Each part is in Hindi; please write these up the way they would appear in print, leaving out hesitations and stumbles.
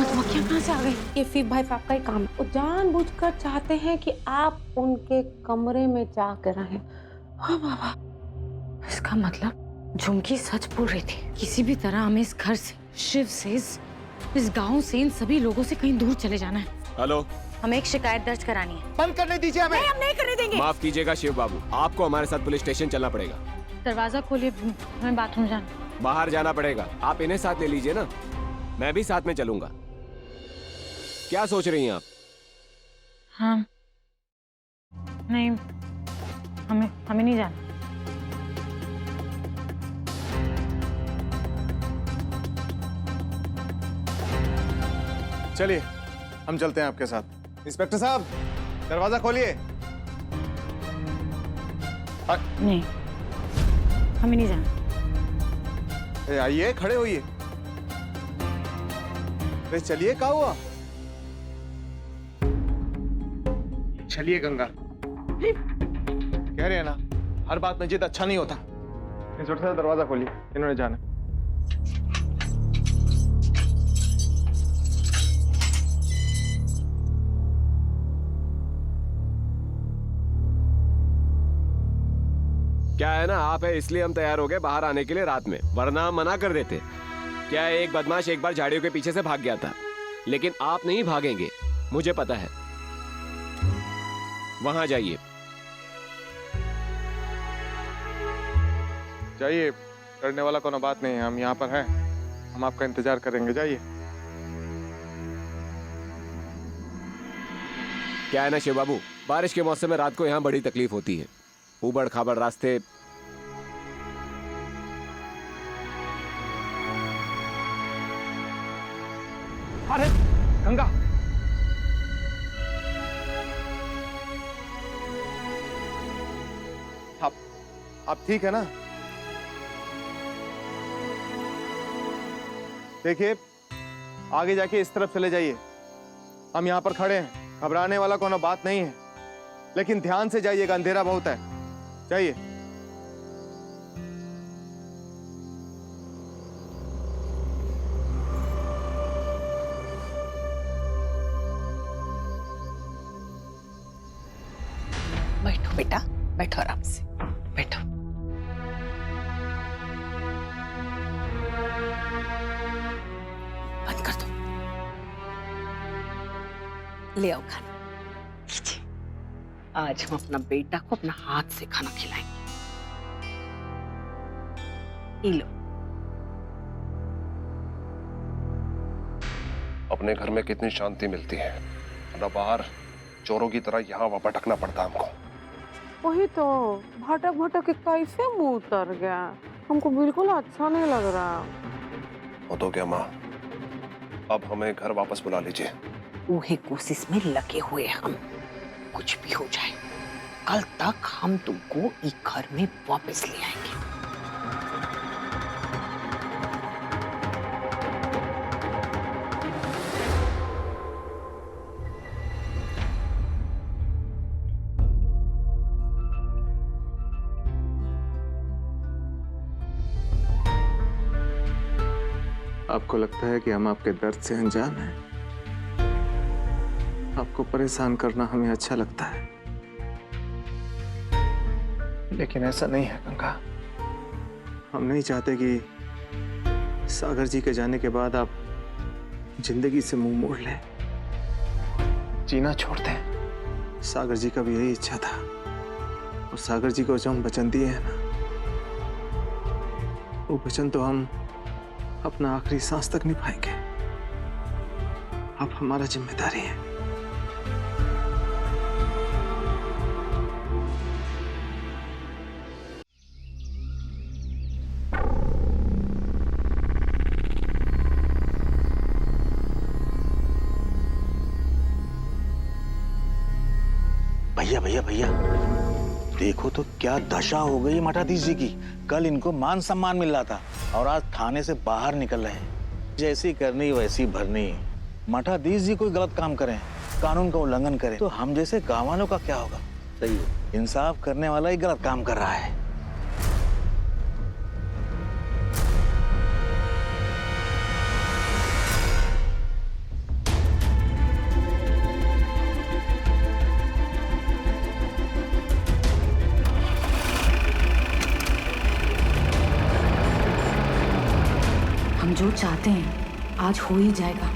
मधुमक्खियां कहाँ से आ गई? ये फिर भाई साहब का ही काम है। वो जानबूझकर चाहते हैं कि आप उनके कमरे में जाकर रहें। हाँ बाबा, इसका मतलब झुमकी सच बोल रही थी। किसी भी तरह हमें इस घर से, शिव से, इस गांव से, इन सभी लोगों से कहीं दूर चले जाना है। हेलो, हमें एक शिकायत दर्ज करानी है। बंद करने दीजिए हमें। नहीं, हम नहीं करने देंगे। माफ कीजिएगा शिव बाबू, आपको हमारे साथ पुलिस स्टेशन चलना पड़ेगा। दरवाजा खोलिए, हमें बाथरूम जाना। बाहर जाना पड़ेगा। आप इन्हें साथ ले लीजिए ना, मैं भी साथ में चलूंगा। क्या सोच रही हैं आप? हाँ, नहीं, हमें नहीं जाना। चलिए हम चलते हैं आपके साथ। इंस्पेक्टर साहब, दरवाजा खोलिए। नहीं, हमें नहीं जाना। आइए, खड़े होइए। अरे चलिए, क्या हुआ? चलिए गंगा, कह रहे हैं ना, हर बात में जिद अच्छा नहीं होता। इंस्पेक्टर साहब, दरवाजा खोलिए, इन्होंने जाना। क्या है ना, आप है इसलिए हम तैयार हो गए बाहर आने के लिए रात में, वरना हम मना कर देते। क्या है, एक बदमाश एक बार झाड़ियों के पीछे से भाग गया था, लेकिन आप नहीं भागेंगे, मुझे पता है। वहां जाइए। जाइए, डरने वाला कोनो बात नहीं है, हम यहाँ पर हैं, हम आपका इंतजार करेंगे। जाइए। क्या है ना शिव बाबू, बारिश के मौसम में रात को यहाँ बड़ी तकलीफ होती है। ऊबड़ खाबड़ रास्ते। अरे गंगा, आप ठीक है ना? देखिए, आगे जाके इस तरफ चले जाइए। हम यहाँ पर खड़े हैं, घबराने वाला कोनो बात नहीं है, लेकिन ध्यान से जाइएगा, अंधेरा बहुत है। जाइए। बैठो बेटा, बैठो आराम से, बैठो। बंद कर दो। ले आओ खाना। लीजिए, आज हम अपना बेटा को अपना हाथ से खाना खिलाएंगे। ये लो। अपने घर में कितनी शांति मिलती है, ना बाहर चोरों की तरह यहाँ वहाँ भटकना पड़ता हमको। वही तो, भटक भटक के कैसे मुंह उतर गया, हमको बिल्कुल अच्छा नहीं लग रहा। हो तो क्या माँ, अब हमें घर वापस बुला लीजिए। वही कोशिश में लगे हुए हम, कुछ भी हो जाए कल तक हम तुमको इस घर में वापस ले आएंगे। आपको लगता है कि हम आपके दर्द से अनजान हैं? आपको परेशान करना हमें अच्छा लगता है, लेकिन ऐसा नहीं है गंगा। हम नहीं चाहते कि सागर जी के जाने के बाद आप जिंदगी से मुंह मोड़ लें, जीना छोड़ दें। सागर जी का भी यही इच्छा था, और सागर जी को जो हम वचन दिए हैं ना, वो वचन तो हम अपना आखिरी सांस तक निभाएंगे। अब हमारा जिम्मेदारी है। भैया भैया भैया, देखो तो क्या दशा हो गई मठाधीश जी की। कल इनको मान सम्मान मिल रहा था और आज थाने से बाहर निकल रहे हैं। जैसी करनी वैसी भरनी। मठाधीश जी कोई गलत काम करें, कानून का उल्लंघन करें, तो हम जैसे गाँव वालों का क्या होगा? सही है, इंसाफ करने वाला ही गलत काम कर रहा है। हम जो चाहते हैं आज हो ही जाएगा।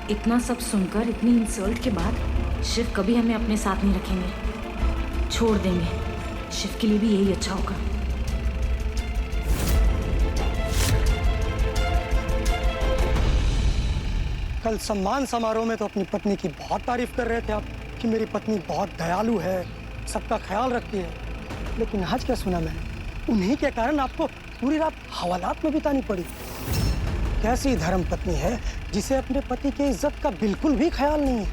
इतना सब सुनकर, इतनी इंसल्ट के बाद शिव कभी हमें अपने साथ नहीं रखेंगे, छोड़ देंगे। शिव के लिए भी यही अच्छा होगा। कल सम्मान समारोह में तो अपनी पत्नी की बहुत तारीफ कर रहे थे आप कि मेरी पत्नी बहुत दयालु है, सबका ख्याल रखती है। लेकिन आज क्या सुना मैंने, उन्हीं के कारण आपको पूरी रात हवालात में बितानी पड़ी। कैसी धर्म पत्नी है जिसे अपने पति की इज्जत का बिल्कुल भी ख्याल नहीं है।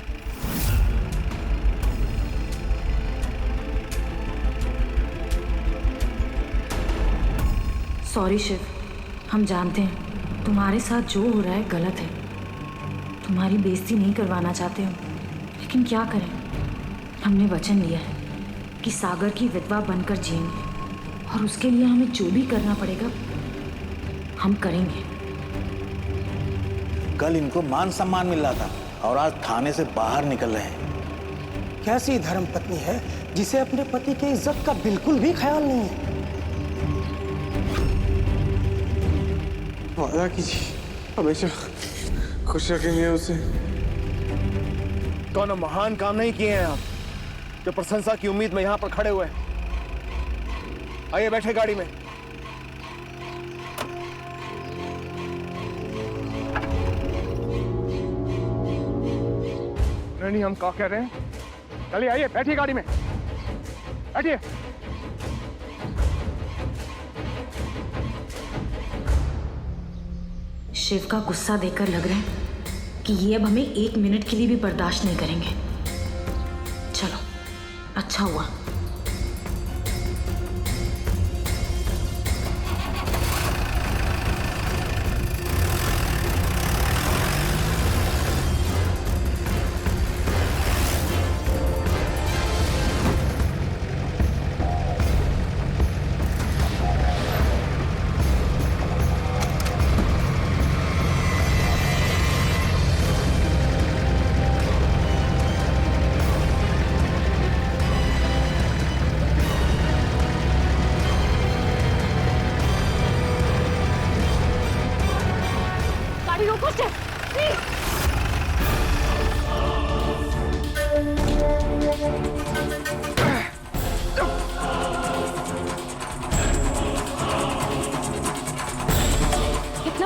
सॉरी शिव, हम जानते हैं तुम्हारे साथ जो हो रहा है गलत है। तुम्हारी बेइज्जती नहीं करवाना चाहते हो, लेकिन क्या करें। हमने वचन लिया है कि सागर की विधवा बनकर जिएंगे, और उसके लिए हमें जो भी करना पड़ेगा हम करेंगे। कल इनको मान सम्मान मिल रहा था और आज थाने से बाहर निकल रहे हैं। कैसी धर्म पत्नी है जिसे अपने पति की इज्जत का बिल्कुल भी ख्याल नहीं है। वादा कीजिए हमेशा खुश रखेंगे उसे। कौन महान काम नहीं किए हैं आप जो प्रशंसा की उम्मीद में यहां पर खड़े हुए हैं। आइए बैठे गाड़ी में। नहीं, हम क्या कह रहे हैं? चलिए आइए बैठिए गाड़ी में, बैठिए। शिव का गुस्सा देखकर लग रहा है कि ये अब हमें 1 मिनट के लिए भी बर्दाश्त नहीं करेंगे। चलो, अच्छा हुआ।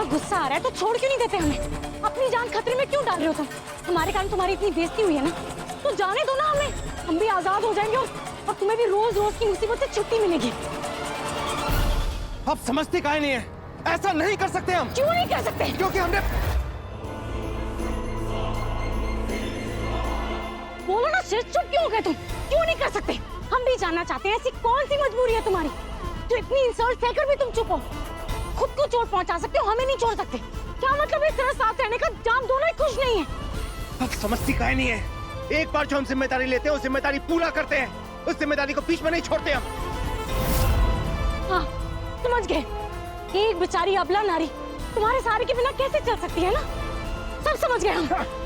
गुस्सा आ रहा है तो छोड़ क्यों नहीं देते हमें? अपनी जान खतरे में क्यों डाल रहे हो तुम? हमारे कारण तुम्हारी इतनी बेइज्जती हुई है ना, तो जाने दो ना हमें। हम भी आजाद हो जाएंगे और तुम्हें भी रोज रोज की मुसीबत से छुट्टी मिलेगी। आप समझती काहे नहीं है? ऐसा नहीं कर सकते हम। क्यों नहीं कर सकते? क्योंकि हमने बोलो ना शिव, चुप क्यों हो गए तुम? क्यों नहीं कर सकते? हम भी जानना चाहते हैं ऐसी कौन सी मजबूरी है तुम्हारी जो इतनी इंसल्ट सहकर भी तुम चुप हो? खुद को चोट पहुंचा सकते हो, हमें नहीं छोड़ सकते। क्या मतलब इस तरह साथ रहने का? जान दोनों ही खुश नहीं है। आप समझती काहे नहीं है? एक बार जो हम जिम्मेदारी लेते हैं, उस जिम्मेदारी पूरा करते हैं। उस जिम्मेदारी को बीच में नहीं छोड़ते हम। हाँ, समझ गए। एक बेचारी अबला नारी तुम्हारे सहारे के बिना कैसे चल सकती है ना? सब समझ गए हम।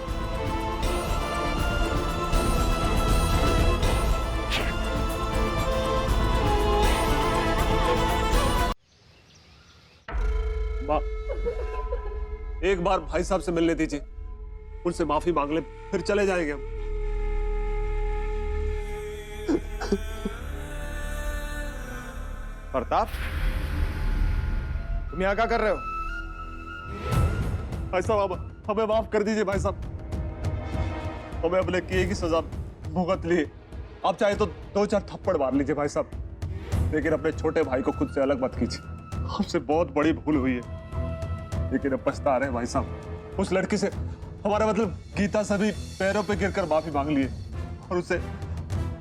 एक बार भाई साहब से मिलने दीजिए, उनसे माफी मांग ले, फिर चले जाएंगे हम। प्रताप, तुम यहाँ क्या कर रहे हो? भाई साहब हमें माफ कर दीजिए भाई साहब, हमें अपने किए की सजा भुगत ली। आप चाहे तो 2-4 थप्पड़ मार लीजिए भाई साहब, लेकिन अपने छोटे भाई को खुद से अलग मत कीजिए। हमसे बहुत बड़ी भूल हुई है, लेकिन अब पछता रहे हैं भाई साहब। उस लड़की से, हमारा मतलब गीता से भी पैरों पे गिरकर माफी मांग ली है और उसे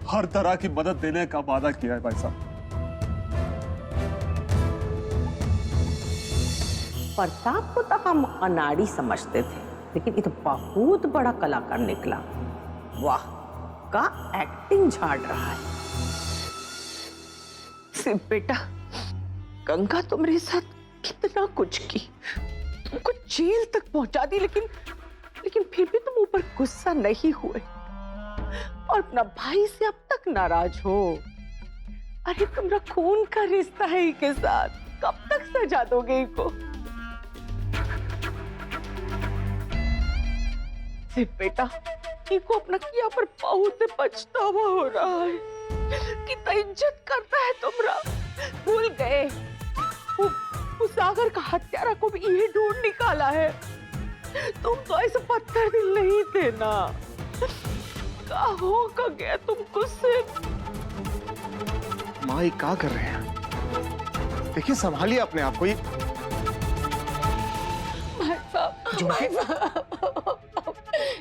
हर तरह की मदद देने का वादा किया है भाई साहब। प्रताप को तो हम अनाड़ी समझते थे, लेकिन ये तो बहुत बड़ा कलाकार निकला। वाह, का एक्टिंग झाड़ रहा है। सिर्फ बेटा, गंगा तुम्हारे साथ कितना कुछ की, तुमको जेल तक पहुंचा दी, लेकिन फिर भी तुम ऊपर गुस्सा नहीं हुए और अपना भाई से अब तक नाराज हो। अरे तुम्हारा खून का रिश्ता है इसके साथ, कब तक सजा दोगे इनको? सिर्फ बेटा इको अपना किया पर बहुत पछतावा हो रहा है। कितना इज्जत करता है तुमरा, भूल गए उस सागर का हत्यारा को भी यही ढूंढ निकाला है। तुम तो ऐसे पत्थर दिल नहीं थे ना, क्या हो का गया तुमको सिर्फ। माँ ये क्या कर रहे हैं? देखिए संभालिए अपने आप को। ये भाई साहब,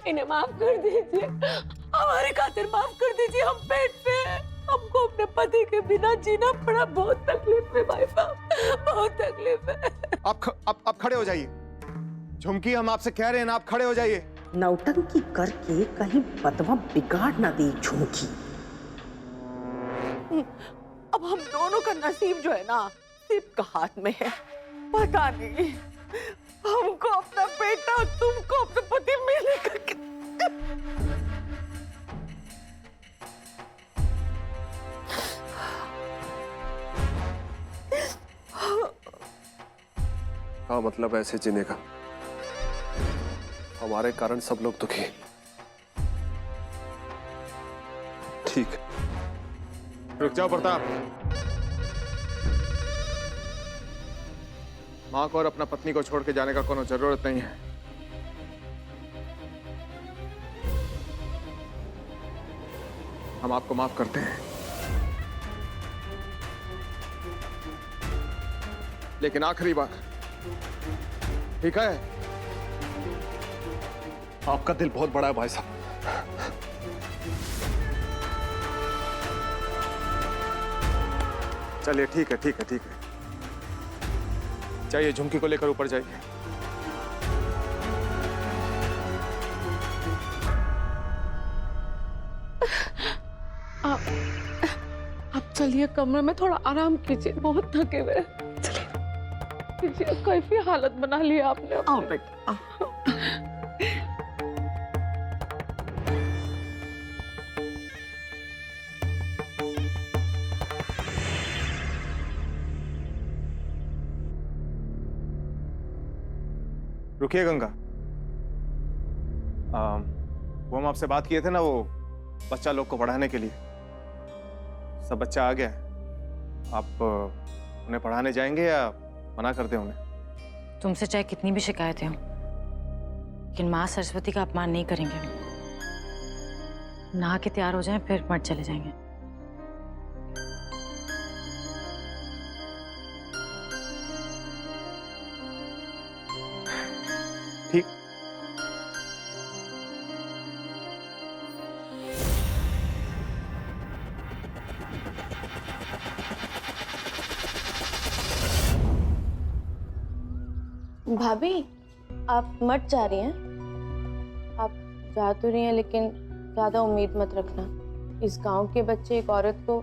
इन्हें माफ कर दीजिए, हमारे खातिर माफ कर दीजिए। हम पेट पे हैं, हमको अपने पति के बिना जीना पड़ा। बहुत तकलीफ है भाई साहब, बहुत तकलीफ है। आप खड़े हो जाइए। झुमकी हम आपसे कह रहे हैं ना, आप खड़े हो जाइए। नौटंकी करके कहीं बदवा बिगाड़ ना दे झुमकी। अब हम दोनों का नसीब जो है ना सिर्फ का हाथ में है। पता नहीं हमको अपना बेटा, तुमको अपना पति मिलेगा कि... हाँ मतलब ऐसे जीने का, हमारे कारण सब लोग दुखी। ठीक, रुक जाओ प्रताप। माँ को और अपना पत्नी को छोड़ के जाने का कोनो जरूरत नहीं है। हम आपको माफ करते हैं, लेकिन आखिरी बार, ठीक है? आपका दिल बहुत बड़ा है भाई साहब। चलिए ठीक है, ठीक है, ठीक है। जाइए, झुमकी को लेकर ऊपर जाइए। आप चलिए कमरे में थोड़ा आराम कीजिए, बहुत थके हुए। चलिए, कैसी हालत बना ली आपने। आओ बेटा आओ। रुकिए गंगा, वो हम आपसे बात किए थे ना, वो बच्चा लोग को पढ़ाने के लिए। सब बच्चा आ गया है। आप उन्हें पढ़ाने जाएंगे या मना कर दें उन्हें? तुमसे चाहे कितनी भी शिकायतें हों, लेकिन माँ सरस्वती का अपमान नहीं करेंगे। नहा के तैयार हो जाएं, फिर मठ चले जाएंगे। ठीक। भाभी, आप मत जा रही हैं? आप जा तो रही हैं, लेकिन ज़्यादा उम्मीद मत रखना। इस गांव के बच्चे एक औरत को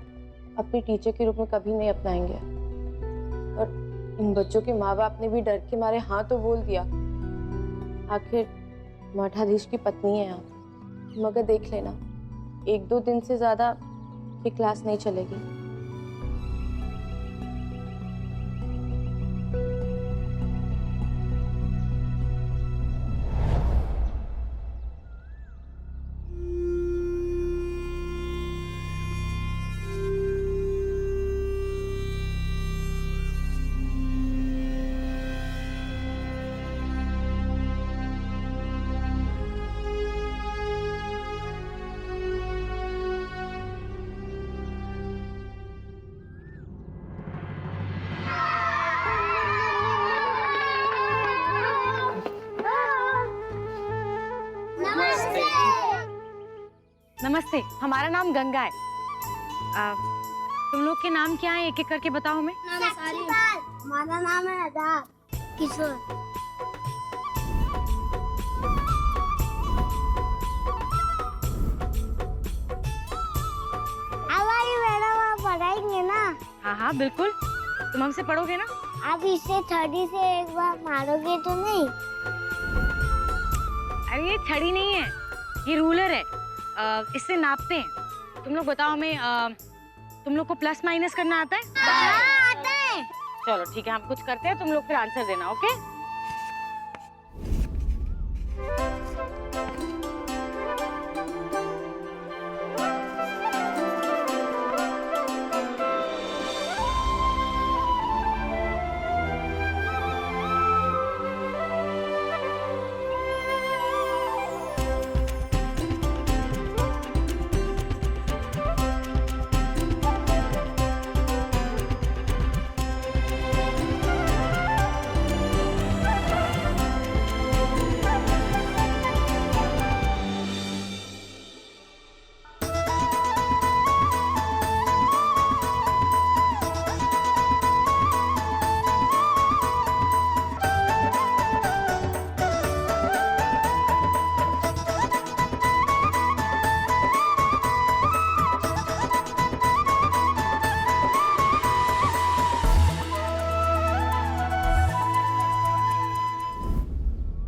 अपनी टीचर के रूप में कभी नहीं अपनाएंगे। और इन बच्चों के माँ बाप ने भी डर के मारे हाँ तो बोल दिया। आखिर मठाधीश की पत्नी है आप। मगर देख लेना, 1-2 दिन से ज़्यादा ये क्लास नहीं चलेगी। नमस्ते, हमारा नाम गंगा है। तुम लोग के नाम क्या है, एक एक करके बताओ हमें। हमारा नाम है आजाद किशोर। हमारी मैडम आप पढ़ाएंगे ना? हाँ हाँ बिल्कुल, तुम हमसे पढ़ोगे ना? आप इसे छड़ी से एक बार मारोगे तो नहीं? अरे ये छड़ी नहीं है, ये रूलर है। इससे नापते हैं। तुम लोग बताओ हमें, तुम लोग को प्लस माइनस करना आता है? हाँ, आता है। चलो ठीक है, हम कुछ करते हैं, तुम लोग फिर आंसर देना। ओके?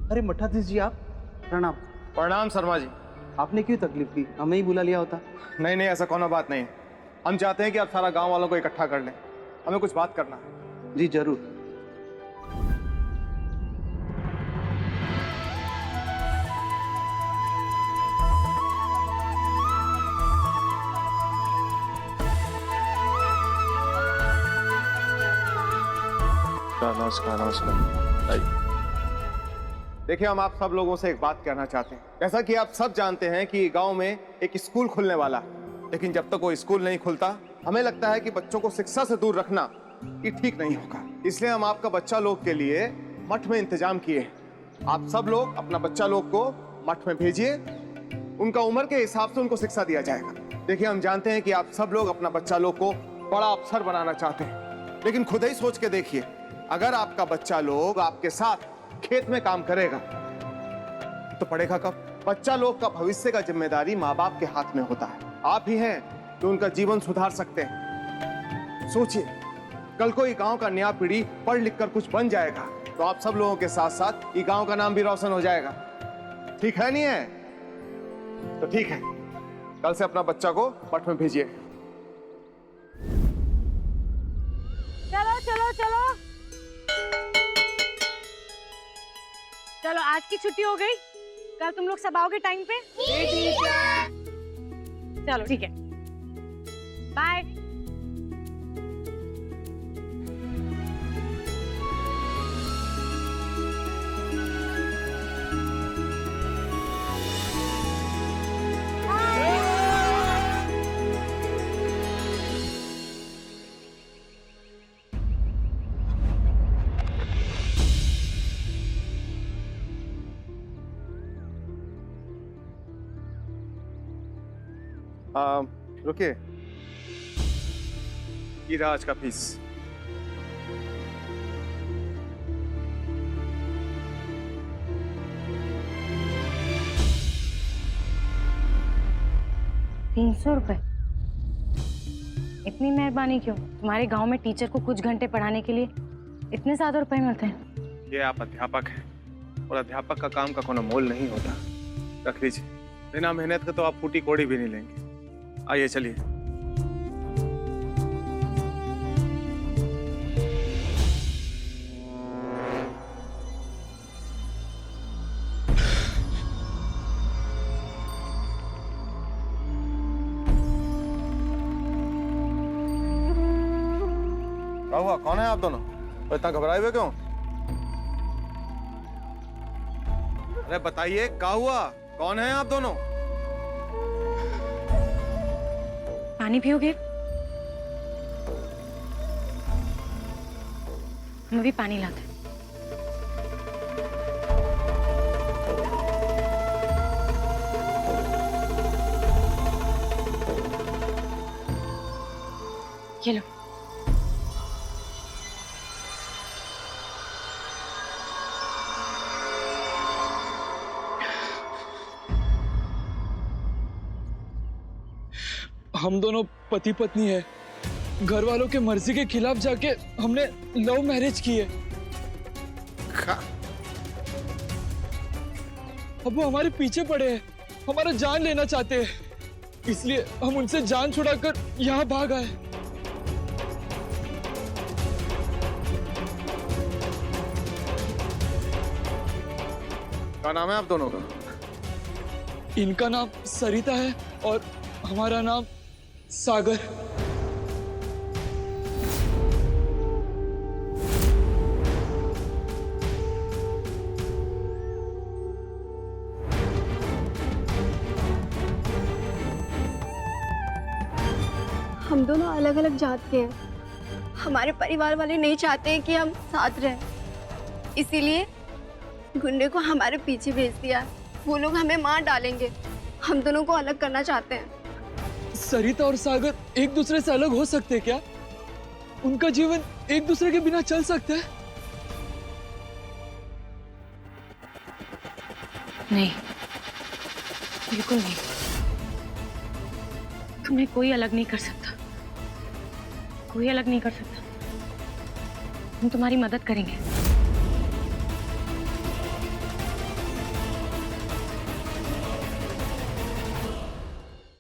अरे मठाधीश जी, आप प्रणाम। प्रणाम शर्मा जी। आपने क्यों तकलीफ की, हमें ही बुला लिया होता। नहीं नहीं, ऐसा कोनो बात नहीं है। हम चाहते हैं कि आप सारा गांव वालों को इकट्ठा कर लें, हमें कुछ बात करना है। जी जरूर। नमस्कार नमस्कार। आइए। देखिए, हम आप सब लोगों से एक बात कहना चाहते हैं। जैसा कि आप सब जानते हैं कि गांव में एक स्कूल खुलने वाला है, लेकिन जब तक वो स्कूल नहीं खुलता, हमें लगता है कि बच्चों को शिक्षा से दूर रखना ये ठीक नहीं होगा। इसलिए हम आपका बच्चा लोग के लिए मठ में इंतजाम किए हैं। आप सब लोग अपना बच्चा लोग को मठ में भेजिए, उनका उम्र के हिसाब से उनको शिक्षा दिया जाएगा। देखिए, हम जानते हैं कि आप सब लोग अपना बच्चा लोग को बड़ा अफसर बनाना चाहते हैं, लेकिन खुद ही सोच के देखिए, अगर आपका बच्चा लोग आपके साथ खेत में काम करेगा तो पढ़ेगा कब? बच्चा लोग का भविष्य का जिम्मेदारी माँ बाप के हाथ में होता है। आप ही हैं जो उनका जीवन सुधार सकते हैं। सोचिए, कल को ये गांव का नया पीढ़ी पढ़ लिख कर कुछ बन जाएगा तो आप सब लोगों के साथ साथ ये गांव का नाम भी रोशन हो जाएगा। ठीक है नहीं है? तो ठीक है, कल से अपना बच्चा को मठ में भेजिए। चलो चलो चलो चलो, आज की छुट्टी हो गई। कल तुम लोग सब आओगे टाइम पे? चलो ठीक है, बाय। रुकिए, ये रहा आज का फीस। ₹300? इतनी मेहरबानी क्यों? तुम्हारे गांव में टीचर को कुछ घंटे पढ़ाने के लिए इतने ज्यादा रुपए मिलते हैं? ये आप अध्यापक हैं और अध्यापक का काम का कोनो मोल नहीं होता। रख लीजिए, बिना मेहनत के तो आप फूटी कोड़ी भी नहीं लेंगे। आइए चलिए। क्या हुआ, कौन है आप दोनों? और इतना घबराए हुए क्यों? अरे बताइए, क्या हुआ? कौन है आप दोनों? पानी पियोगे? हम अभी पानी लाते हैं। ये लो। हम दोनों पति पत्नी है। घर वालों के मर्जी के खिलाफ जाके हमने लव मैरिज की है। अब वो हमारे पीछे पड़े हैं, हमारा जान लेना चाहते हैं। इसलिए हम उनसे जान छुड़ाकर यहाँ भाग आए। क्या नाम है आप दोनों का? इनका नाम सरिता है और हमारा नाम सागर। हम दोनों अलग अलग जात के हैं। हमारे परिवार वाले नहीं चाहते हैं कि हम साथ रहें, इसीलिए गुंडे को हमारे पीछे भेज दिया। वो लोग हमें मार डालेंगे। हम दोनों को अलग करना चाहते हैं। सरिता और सागर एक दूसरे से अलग हो सकते हैं क्या? उनका जीवन एक दूसरे के बिना चल सकता है? नहीं, बिल्कुल नहीं। तुम्हें कोई अलग नहीं कर सकता, कोई अलग नहीं कर सकता। हम तुम्हारी मदद करेंगे।